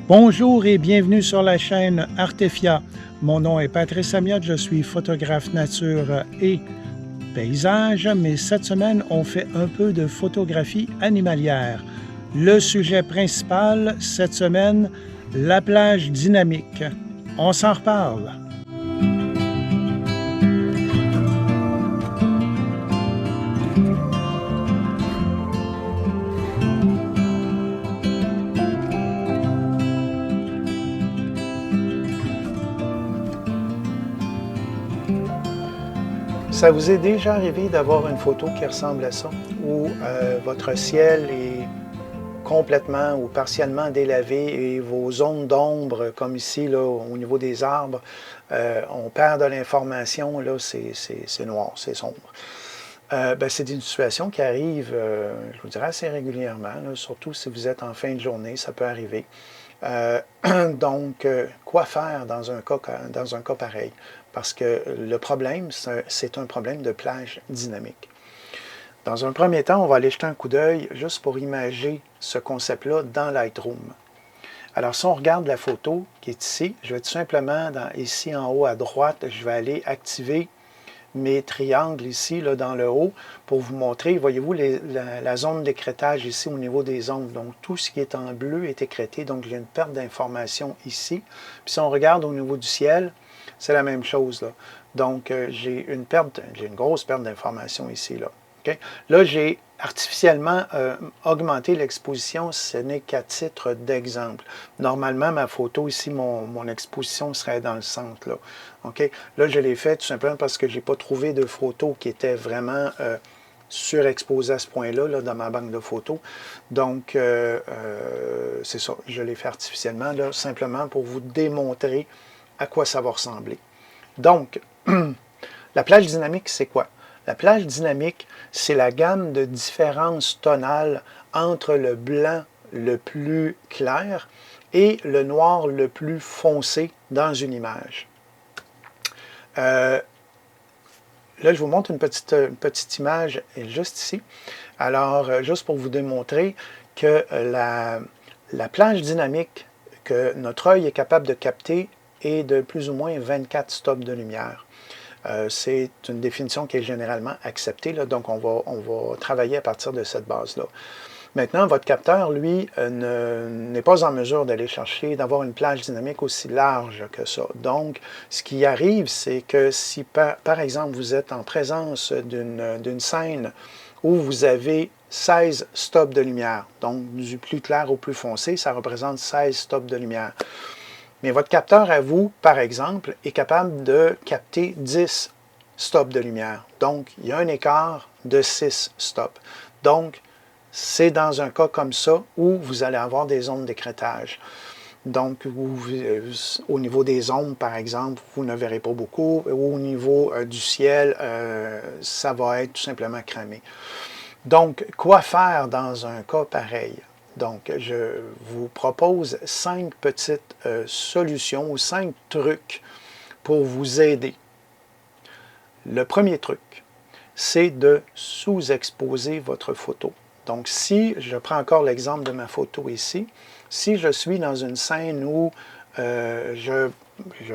Bonjour et bienvenue sur la chaîne Artefia. Mon nom est Patrice Amiot, je suis photographe nature et paysage, mais cette semaine, on fait un peu de photographie animalière. Le sujet principal cette semaine, la plage dynamique. On s'en reparle. Ça vous est déjà arrivé d'avoir une photo qui ressemble à ça, où votre ciel est complètement ou partiellement délavé et vos zones d'ombre, comme ici, là, au niveau des arbres, on perd de l'information, là, c'est noir, c'est sombre. C'est une situation qui arrive, je vous dirais, assez régulièrement, là, surtout si vous êtes en fin de journée, ça peut arriver. Donc, quoi faire dans un cas pareil? Parce que le problème, c'est un problème de plage dynamique. Dans un premier temps, on va aller jeter un coup d'œil juste pour imager ce concept-là dans Lightroom. Alors, si on regarde la photo qui est ici, je vais tout simplement, ici en haut à droite, je vais aller activer mes triangles ici, là, dans le haut, pour vous montrer, voyez-vous, la zone d'écrêtage ici au niveau des ongles. Donc, tout ce qui est en bleu est écrêté, donc j'ai une perte d'information ici. Puis si on regarde au niveau du ciel, c'est la même chose, là. Donc, j'ai une grosse perte d'information ici, là. Okay? Là, j'ai artificiellement augmenté l'exposition, ce n'est qu'à titre d'exemple. Normalement, ma photo ici, mon exposition serait dans le centre, là. Okay? Là, je l'ai fait tout simplement parce que je n'ai pas trouvé de photo qui était vraiment surexposée à ce point-là, là, dans ma banque de photos. Donc, c'est ça, je l'ai fait artificiellement, là, simplement pour vous démontrer à quoi ça va ressembler. Donc, la plage dynamique, c'est quoi? La plage dynamique, c'est la gamme de différences tonales entre le blanc le plus clair et le noir le plus foncé dans une image. Là, je vous montre une petite image juste ici. Alors, juste pour vous démontrer que la plage dynamique que notre œil est capable de capter est de plus ou moins 24 stops de lumière. C'est une définition qui est généralement acceptée, là, donc on va travailler à partir de cette base-là. Maintenant, votre capteur, lui, n'est pas en mesure d'aller chercher, d'avoir une plage dynamique aussi large que ça. Donc, ce qui arrive, c'est que si, par exemple, vous êtes en présence d'une scène où vous avez 16 stops de lumière, donc du plus clair au plus foncé, ça représente 16 stops de lumière. Mais votre capteur à vous, par exemple, est capable de capter 10 stops de lumière. Donc, il y a un écart de 6 stops. Donc, c'est dans un cas comme ça où vous allez avoir des zones d'écrêtage. Donc, au niveau des ombres, par exemple, vous ne verrez pas beaucoup. Au niveau du ciel, ça va être tout simplement cramé. Donc, quoi faire dans un cas pareil? Donc, je vous propose 5 petites solutions ou 5 trucs pour vous aider. Le premier truc, c'est de sous-exposer votre photo. Donc, si je prends encore l'exemple de ma photo ici, si je suis dans une scène où je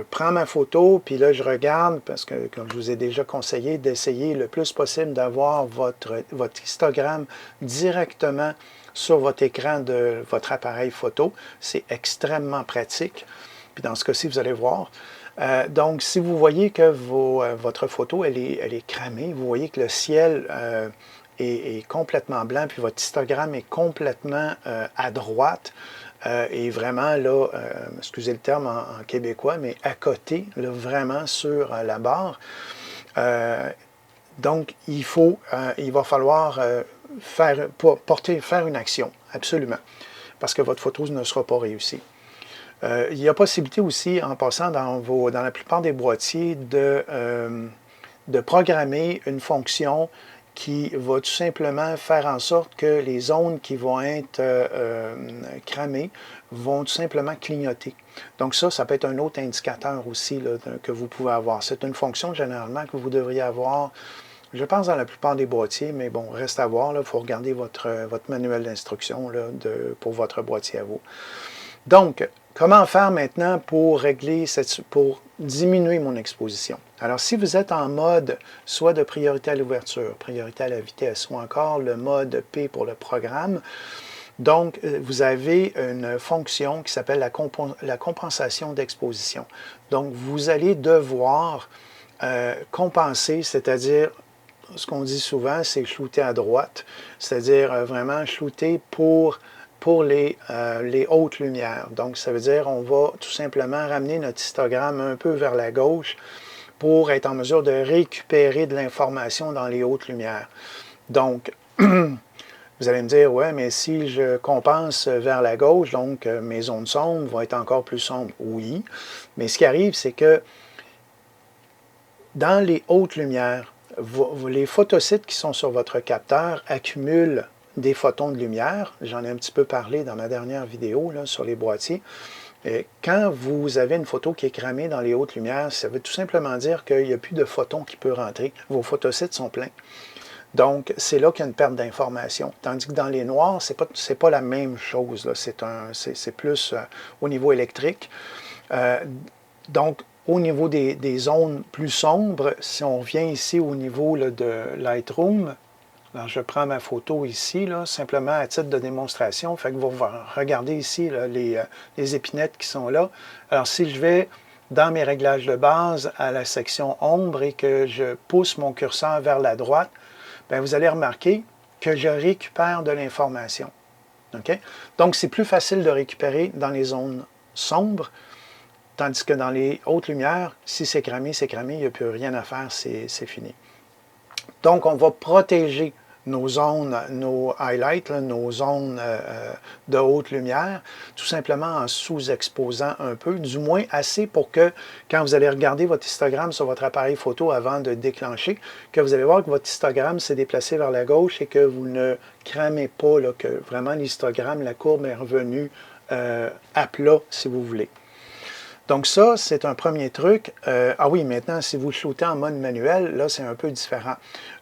prends ma photo, puis là, je regarde, parce que, comme je vous ai déjà conseillé, d'essayer le plus possible d'avoir votre histogramme directement sur votre écran de votre appareil photo. C'est extrêmement pratique. Puis dans ce cas-ci, vous allez voir. Donc, si vous voyez que votre photo, elle est cramée, vous voyez que le ciel est complètement blanc, puis votre histogramme est complètement à droite, et vraiment, là, excusez le terme en québécois, mais à côté, là, vraiment sur la barre. Donc, il va falloir faire une action, absolument, parce que votre photo ne sera pas réussie. Il y a possibilité aussi, en passant dans la plupart des boîtiers, de programmer une fonction qui va tout simplement faire en sorte que les zones qui vont être cramées vont tout simplement clignoter. Donc ça peut être un autre indicateur aussi là, que vous pouvez avoir. C'est une fonction généralement que vous devriez avoir, je pense, dans la plupart des boîtiers, mais bon, reste à voir. Il faut regarder votre manuel d'instruction pour votre boîtier à vous. Donc, comment faire maintenant pour pour diminuer mon exposition? Alors, si vous êtes en mode soit de priorité à l'ouverture, priorité à la vitesse, ou encore le mode P pour le programme, donc, vous avez une fonction qui s'appelle la compensation d'exposition. Donc, vous allez devoir compenser, c'est-à-dire, ce qu'on dit souvent, c'est shooter à droite, c'est-à-dire vraiment shooter pour les hautes lumières. Donc, ça veut dire on va tout simplement ramener notre histogramme un peu vers la gauche pour être en mesure de récupérer de l'information dans les hautes lumières. Donc, vous allez me dire, ouais, mais si je compense vers la gauche, donc mes zones sombres vont être encore plus sombres. Oui, mais ce qui arrive, c'est que dans les hautes lumières, les photosites qui sont sur votre capteur accumulent des photons de lumière. J'en ai un petit peu parlé dans ma dernière vidéo là, sur les boîtiers. Et quand vous avez une photo qui est cramée dans les hautes lumières, ça veut tout simplement dire qu'il n'y a plus de photons qui peuvent rentrer. Vos photosites sont pleins. Donc, c'est là qu'il y a une perte d'information. Tandis que dans les noirs, ce n'est pas la même chose. C'est plus au niveau électrique. Donc, au niveau des zones plus sombres, si on vient ici au niveau là, de Lightroom, alors je prends ma photo ici, là, simplement à titre de démonstration. Fait que vous regardez ici là, les épinettes qui sont là. Alors, si je vais dans mes réglages de base à la section ombre et que je pousse mon curseur vers la droite, bien, vous allez remarquer que je récupère de l'information. Okay? Donc, c'est plus facile de récupérer dans les zones sombres, tandis que dans les hautes lumières, si c'est cramé, il n'y a plus rien à faire, c'est fini. Donc, on va protéger nos zones, nos highlights, là, nos zones de haute lumière, tout simplement en sous-exposant un peu, du moins assez pour que, quand vous allez regarder votre histogramme sur votre appareil photo avant de déclencher, que vous allez voir que votre histogramme s'est déplacé vers la gauche et que vous ne cramez pas, là, que vraiment l'histogramme, la courbe est revenue à plat, si vous voulez. Donc ça, c'est un premier truc. Ah oui, maintenant, si vous shootez en mode manuel, là, c'est un peu différent.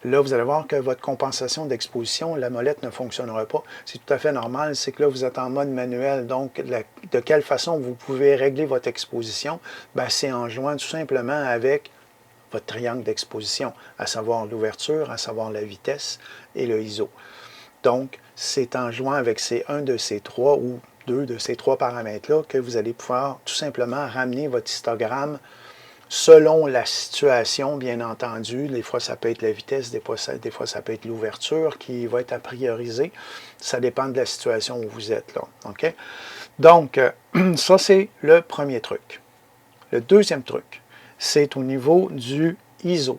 Là, vous allez voir que votre compensation d'exposition, la molette ne fonctionnera pas. C'est tout à fait normal, c'est que là, vous êtes en mode manuel. Donc, de quelle façon vous pouvez régler votre exposition? Bien, c'est en jouant tout simplement avec votre triangle d'exposition, à savoir l'ouverture, à savoir la vitesse et le ISO. Donc, c'est en jouant avec un de ces trois ou deux de ces trois paramètres-là que vous allez pouvoir tout simplement ramener votre histogramme selon la situation, bien entendu. Des fois, ça peut être la vitesse, des fois, ça peut être l'ouverture qui va être à prioriser. Ça dépend de la situation où vous êtes là. Okay? Donc, ça, c'est le premier truc. Le deuxième truc, c'est au niveau du ISO.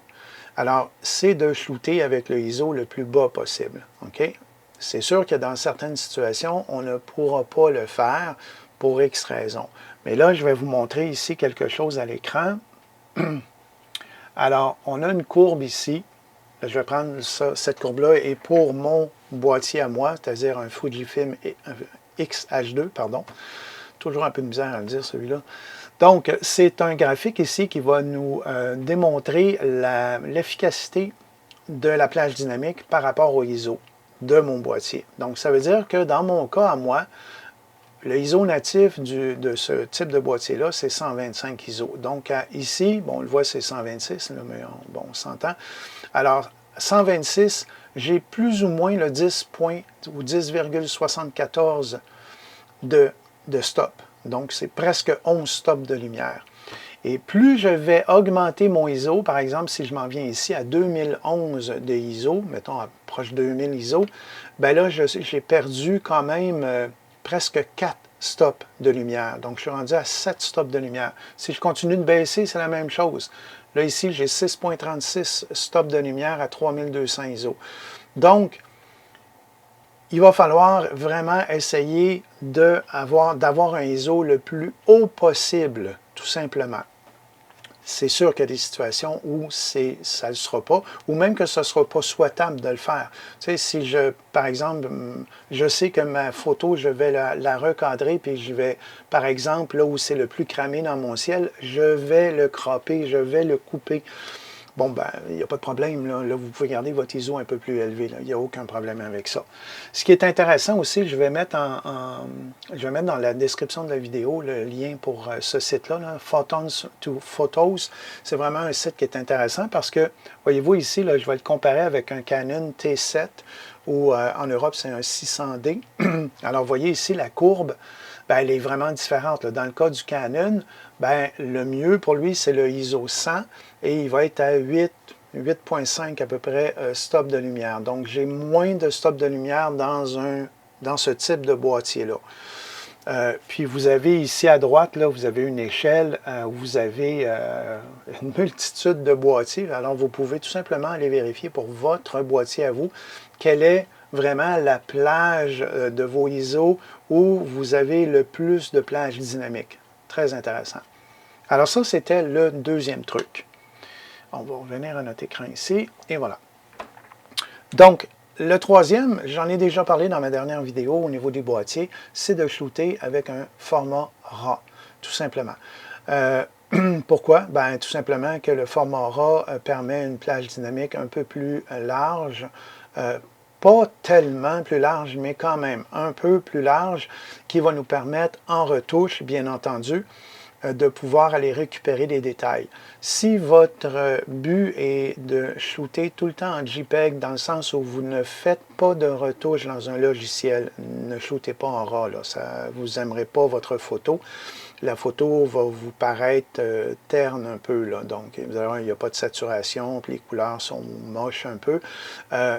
Alors, c'est de shooter avec le ISO le plus bas possible. Okay? C'est sûr que dans certaines situations, on ne pourra pas le faire pour X raisons. Mais là, je vais vous montrer ici quelque chose à l'écran. Alors, on a une courbe ici. Là, je vais prendre cette courbe-là et pour mon boîtier à moi, c'est-à-dire un Fujifilm X-H2, pardon. Toujours un peu de misère à le dire, celui-là. Donc, c'est un graphique ici qui va nous démontrer l'efficacité de la plage dynamique par rapport au ISO de mon boîtier. Donc, ça veut dire que dans mon cas à moi, le ISO natif de ce type de boîtier-là, c'est 125 ISO. Donc, ici, bon, on le voit, c'est 126, là, mais on s'entend. Alors, 126, j'ai plus ou moins le 10,74 de stop. Donc, c'est presque 11 stops de lumière. Et plus je vais augmenter mon ISO, par exemple, si je m'en viens ici à 2011 de ISO, mettons à proche de 2000 ISO, bien là, j'ai perdu quand même presque 4 stops de lumière. Donc, je suis rendu à 7 stops de lumière. Si je continue de baisser, c'est la même chose. Là, ici, j'ai 6,36 stops de lumière à 3200 ISO. Donc, il va falloir vraiment essayer d'avoir un ISO le plus haut possible, tout simplement. C'est sûr qu'il y a des situations où ça ne le sera pas, ou même que ce ne sera pas souhaitable de le faire. Tu sais, si par exemple, je sais que ma photo, je vais la recadrer, puis je vais, par exemple, là où c'est le plus cramé dans mon ciel, je vais le cropper, je vais le couper. bon, ben, il n'y a pas de problème. Là, vous pouvez garder votre ISO un peu plus élevé. Là. Il n'y a aucun problème avec ça. Ce qui est intéressant aussi, je vais mettre dans la description de la vidéo le lien pour ce site-là, là, Photons to Photos. C'est vraiment un site qui est intéressant parce que, voyez-vous ici, là, je vais le comparer avec un Canon T7 ou en Europe, c'est un 600D. Alors, vous voyez ici, la courbe, ben, elle est vraiment différente. Là. Dans le cas du Canon, ben, le mieux pour lui, c'est le ISO 100 et il va être à 8,5 à peu près stop de lumière. Donc, j'ai moins de stop de lumière dans ce type de boîtier-là. Puis vous avez ici à droite, là, vous avez une échelle où vous avez une multitude de boîtiers. Alors, vous pouvez tout simplement aller vérifier pour votre boîtier à vous quelle est vraiment la plage de vos ISO où vous avez le plus de plage dynamique. Très intéressant. Alors ça, c'était le deuxième truc. On va revenir à notre écran ici, et voilà. Donc, le troisième, j'en ai déjà parlé dans ma dernière vidéo au niveau des boîtiers, c'est de shooter avec un format RAW, tout simplement. Pourquoi? Ben, tout simplement que le format RAW permet une plage dynamique un peu plus large, pas tellement plus large, mais quand même un peu plus large, qui va nous permettre, en retouche, bien entendu, de pouvoir aller récupérer des détails. Si votre but est de shooter tout le temps en JPEG, dans le sens où vous ne faites pas de retouche dans un logiciel, ne shootez pas en RAW, là, vous n'aimerez pas votre photo. La photo va vous paraître terne un peu, là. Donc vous allez voir, il n'y a pas de saturation, puis les couleurs sont moches un peu,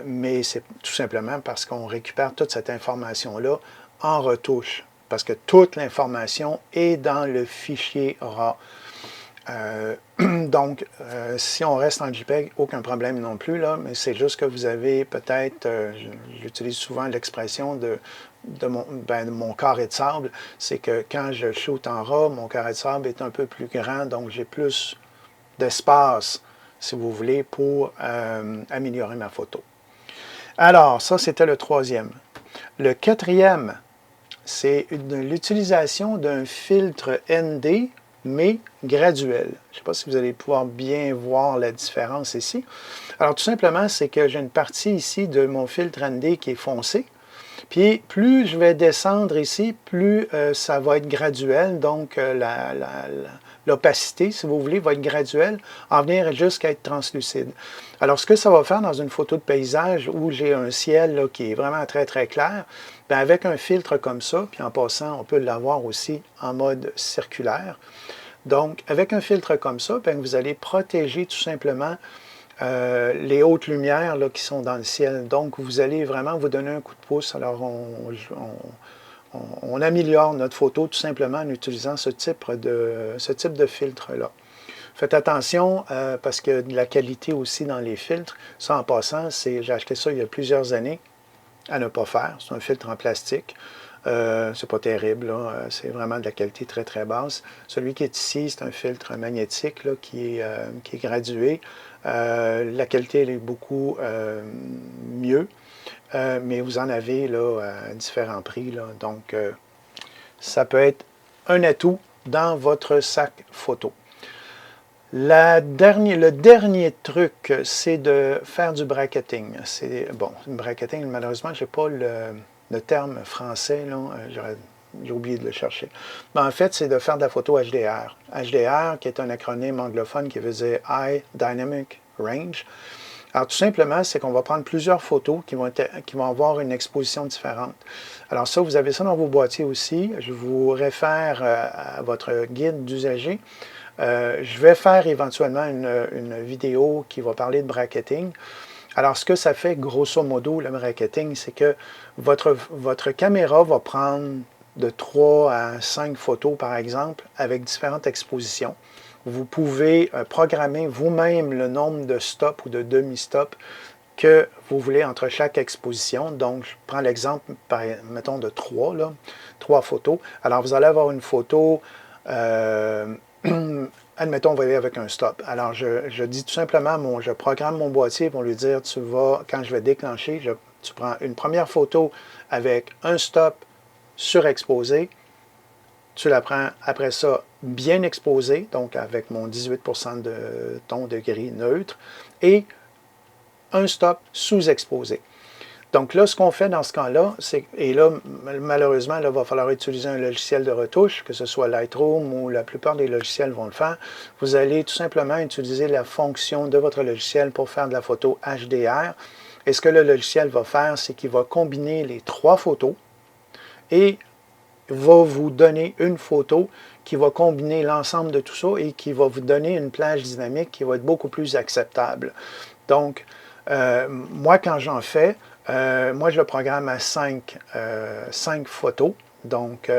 mais c'est tout simplement parce qu'on récupère toute cette information-là en retouche. Parce que toute l'information est dans le fichier RAW. Donc, si on reste en JPEG, aucun problème non plus, là, mais c'est juste que vous avez peut-être, j'utilise souvent l'expression de mon carré de sable, c'est que quand je shoot en RAW, mon carré de sable est un peu plus grand, donc j'ai plus d'espace, si vous voulez, pour améliorer ma photo. Alors, ça, c'était le troisième. Le quatrième, c'est l'utilisation d'un filtre ND, mais graduel. Je ne sais pas si vous allez pouvoir bien voir la différence ici. Alors, tout simplement, c'est que j'ai une partie ici de mon filtre ND qui est foncé. Puis, plus je vais descendre ici, plus ça va être graduel. Donc, l'opacité, si vous voulez, va être graduelle, en venir jusqu'à être translucide. Alors, ce que ça va faire dans une photo de paysage où j'ai un ciel là, qui est vraiment très, très clair, bien, avec un filtre comme ça, puis en passant, on peut l'avoir aussi en mode circulaire. Donc, avec un filtre comme ça, bien, vous allez protéger tout simplement les hautes lumières là, qui sont dans le ciel. Donc, vous allez vraiment vous donner un coup de pouce. Alors, on améliore notre photo tout simplement en utilisant ce type de filtre-là. Faites attention parce que de la qualité aussi dans les filtres. Ça, en passant, j'ai acheté ça il y a plusieurs années à ne pas faire. C'est un filtre en plastique. C'est pas terrible, c'est vraiment de la qualité très très basse. Celui qui est ici, c'est un filtre magnétique là, qui est gradué. La qualité elle est beaucoup mieux, mais vous en avez là, à différents prix. Là, donc, ça peut être un atout dans votre sac photo. Le dernier truc, c'est de faire du bracketing. Bon, le bracketing, malheureusement, je n'ai pas le terme français, j'ai oublié de le chercher. Mais en fait, c'est de faire de la photo HDR. HDR, qui est un acronyme anglophone qui veut dire High Dynamic Range. Alors, tout simplement, c'est qu'on va prendre plusieurs photos qui vont avoir une exposition différente. Alors ça, vous avez ça dans vos boîtiers aussi. Je vous réfère à votre guide d'usager. Je vais faire éventuellement une vidéo qui va parler de bracketing. Alors, ce que ça fait, grosso modo, le bracketing, c'est que votre caméra va prendre de 3 à 5 photos, par exemple, avec différentes expositions. Vous pouvez programmer vous-même le nombre de stops ou de demi-stops que vous voulez entre chaque exposition. Donc, je prends l'exemple, mettons, de 3 photos. Alors, vous allez avoir une photo... admettons, on va aller avec un stop. Alors, je dis tout simplement, je programme mon boîtier pour lui dire, quand je vais déclencher, tu prends une première photo avec un stop surexposé, Tu la prends après ça bien exposée, donc avec mon 18% de ton de gris neutre, et un stop sous-exposé. Donc là, ce qu'on fait dans ce cas-là, c'est, et là, malheureusement, il va falloir utiliser un logiciel de retouche, que ce soit Lightroom ou la plupart des logiciels vont le faire. Vous allez tout simplement utiliser la fonction de votre logiciel pour faire de la photo HDR. Et ce que le logiciel va faire, c'est qu'il va combiner les 3 photos et va vous donner une photo qui va combiner l'ensemble de tout ça et qui va vous donner une plage dynamique qui va être beaucoup plus acceptable. Donc, moi, quand j'en fais, moi, je le programme à 5 photos. Donc,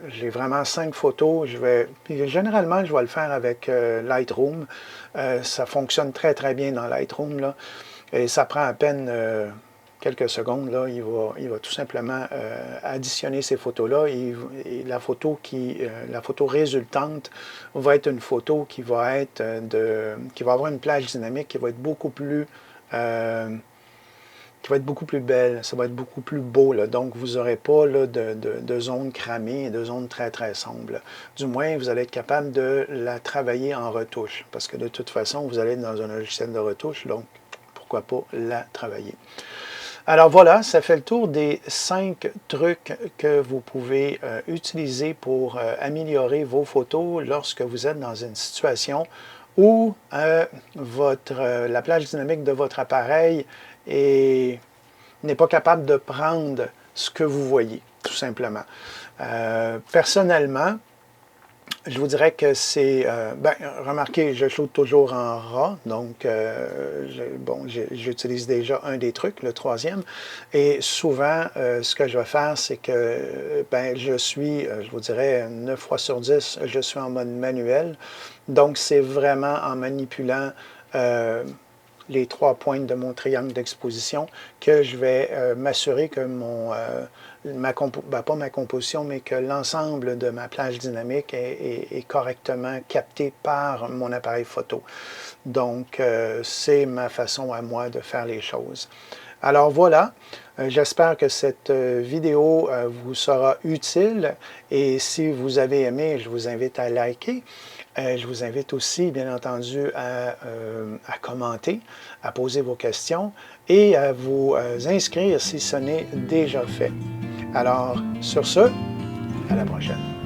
j'ai vraiment 5 photos. Généralement, je vais le faire avec Lightroom. Ça fonctionne très, très bien dans Lightroom, là. Et ça prend à peine quelques secondes. Là, il va tout simplement additionner ces photos-là. Et la photo résultante va être une photo qui va être qui va avoir une plage dynamique qui va être beaucoup plus belle, ça va être beaucoup plus beau. Là. Donc, vous n'aurez pas là, de zones cramées, de zones très, très sombres. Là. Du moins, vous allez être capable de la travailler en retouche. Parce que de toute façon, vous allez être dans un logiciel de retouche, donc pourquoi pas la travailler. Alors voilà, ça fait le tour des 5 trucs que vous pouvez utiliser pour améliorer vos photos lorsque vous êtes dans une situation où la plage dynamique de votre appareil n'est pas capable de prendre ce que vous voyez, tout simplement. Personnellement, je vous dirais que c'est... remarquez, je shoote toujours en RAW, donc j'utilise déjà un des trucs, le 3e, et souvent, ce que je vais faire, c'est que je vous dirais 9 fois sur 10, je suis en mode manuel, donc c'est vraiment en manipulant les 3 pointes de mon triangle d'exposition que je vais m'assurer que pas ma composition, mais que l'ensemble de ma plage dynamique est correctement capté par mon appareil photo. Donc, c'est ma façon à moi de faire les choses. Alors voilà, j'espère que cette vidéo vous sera utile et si vous avez aimé, je vous invite à liker. Je vous invite aussi, bien entendu, à commenter, à poser vos questions et à vous inscrire si ce n'est déjà fait. Alors, sur ce, à la prochaine.